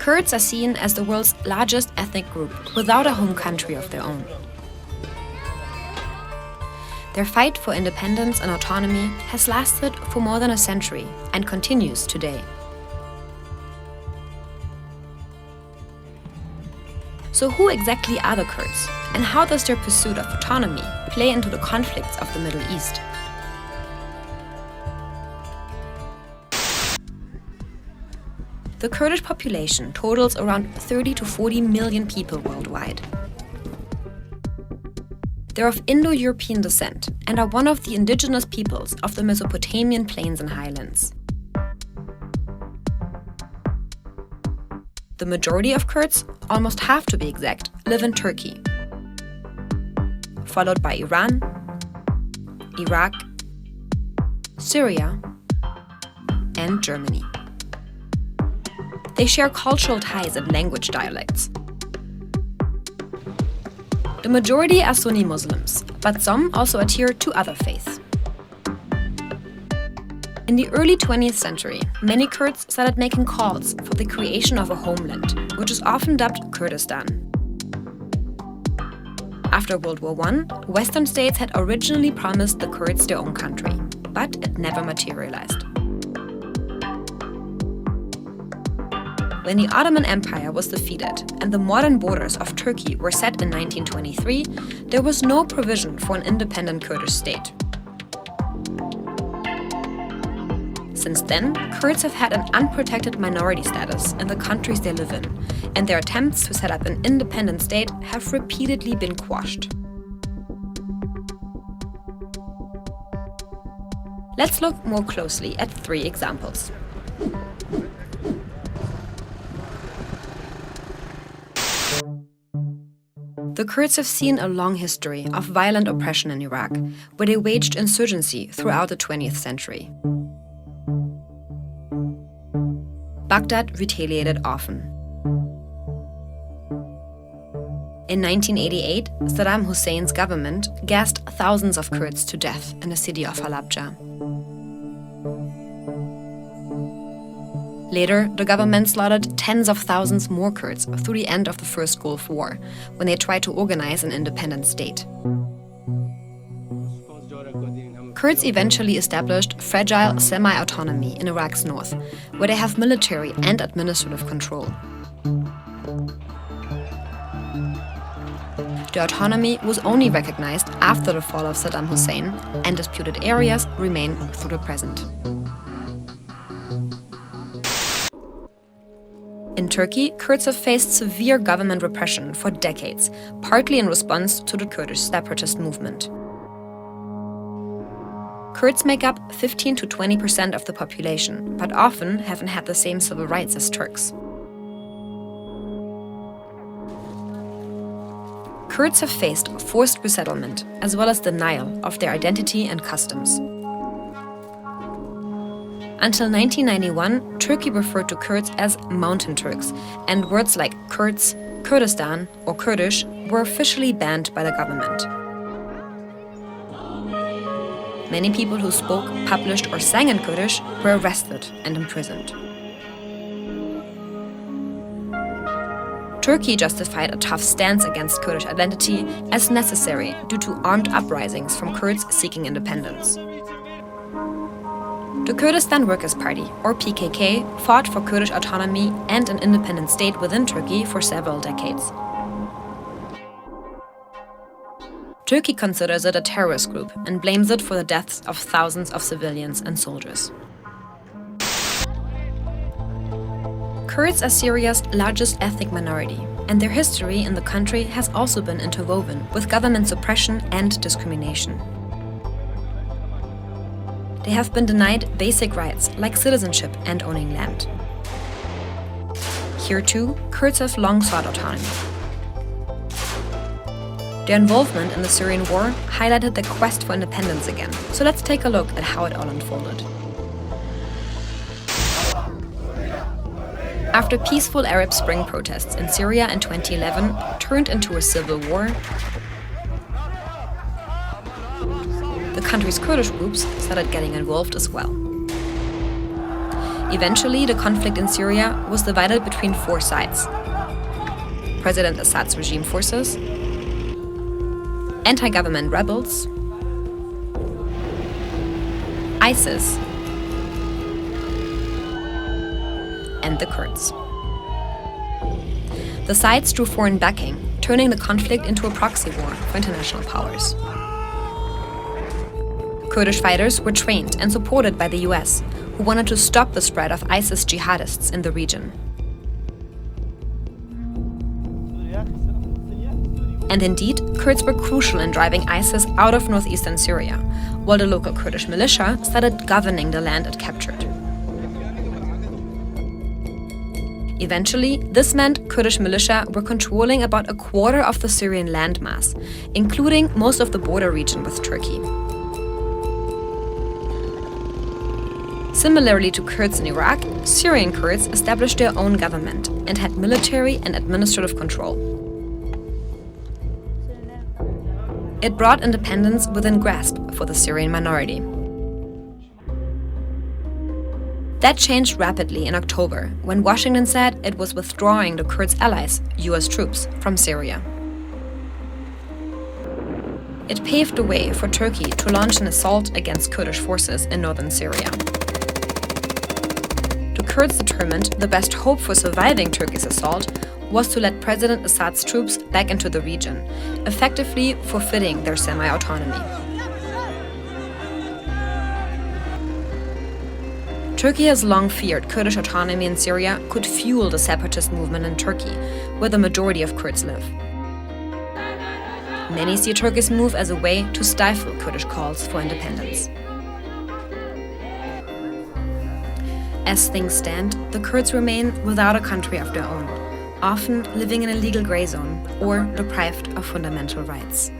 Kurds are seen as the world's largest ethnic group without a home country of their own. Their fight for independence and autonomy has lasted for more than a century and continues today. So who exactly are the Kurds, and how does their pursuit of autonomy play into the conflicts of the Middle East? The Kurdish population totals around 30 to 40 million people worldwide. They're of Indo-European descent and are one of the indigenous peoples of the Mesopotamian plains and highlands. The majority of Kurds, almost half to be exact, live in Turkey, followed by Iran, Iraq, Syria, and Germany. They share cultural ties and language dialects. The majority are Sunni Muslims, but some also adhere to other faiths. In the early 20th century, many Kurds started making calls for the creation of a homeland, which is often dubbed Kurdistan. After World War I, Western states had originally promised the Kurds their own country, but it never materialized. When the Ottoman Empire was defeated and the modern borders of Turkey were set in 1923, there was no provision for an independent Kurdish state. Since then, Kurds have had an unprotected minority status in the countries they live in, and their attempts to set up an independent state have repeatedly been quashed. Let's look more closely at 3 examples. The Kurds have seen a long history of violent oppression in Iraq, where they waged insurgency throughout the 20th century. Baghdad retaliated often. In 1988, Saddam Hussein's government gassed thousands of Kurds to death in the city of Halabja. Later, the government slaughtered tens of thousands more Kurds through the end of the First Gulf War, when they tried to organize an independent state. Kurds eventually established fragile semi-autonomy in Iraq's north, where they have military and administrative control. The autonomy was only recognized after the fall of Saddam Hussein, and disputed areas remain through the present. In Turkey, Kurds have faced severe government repression for decades, partly in response to the Kurdish separatist movement. Kurds make up 15 to 20% of the population, but often haven't had the same civil rights as Turks. Kurds have faced forced resettlement, as well as denial of their identity and customs. Until 1991, Turkey referred to Kurds as Mountain Turks, and words like Kurds, Kurdistan, or Kurdish were officially banned by the government. Many people who spoke, published, or sang in Kurdish were arrested and imprisoned. Turkey justified a tough stance against Kurdish identity as necessary due to armed uprisings from Kurds seeking independence. The Kurdistan Workers' Party, or PKK, fought for Kurdish autonomy and an independent state within Turkey for several decades. Turkey considers it a terrorist group and blames it for the deaths of thousands of civilians and soldiers. Kurds are Syria's largest ethnic minority, and their history in the country has also been interwoven with government suppression and discrimination. They have been denied basic rights like citizenship and owning land. Here too, Kurds have long sought autonomy. Their involvement in the Syrian war highlighted their quest for independence again, so let's take a look at how it all unfolded. After peaceful Arab Spring protests in Syria in 2011 turned into a civil war, the country's Kurdish groups started getting involved as well. Eventually, the conflict in Syria was divided between four sides: President Assad's regime forces, anti-government rebels, ISIS, and the Kurds. The sides drew foreign backing, turning the conflict into a proxy war for international powers. Kurdish fighters were trained and supported by the US, who wanted to stop the spread of ISIS jihadists in the region. And indeed, Kurds were crucial in driving ISIS out of northeastern Syria, while the local Kurdish militia started governing the land it captured. Eventually, this meant Kurdish militia were controlling about a quarter of the Syrian landmass, including most of the border region with Turkey. Similarly to Kurds in Iraq, Syrian Kurds established their own government and had military and administrative control. It brought independence within grasp for the Syrian minority. That changed rapidly in October, when Washington said it was withdrawing the Kurds' allies, US troops, from Syria. It paved the way for Turkey to launch an assault against Kurdish forces in northern Syria. The Kurds determined the best hope for surviving Turkey's assault was to let President Assad's troops back into the region, effectively forfeiting their semi-autonomy. Turkey has long feared Kurdish autonomy in Syria could fuel the separatist movement in Turkey, where the majority of Kurds live. Many see Turkey's move as a way to stifle Kurdish calls for independence. As things stand, the Kurds remain without a country of their own, often living in a legal gray zone or deprived of fundamental rights.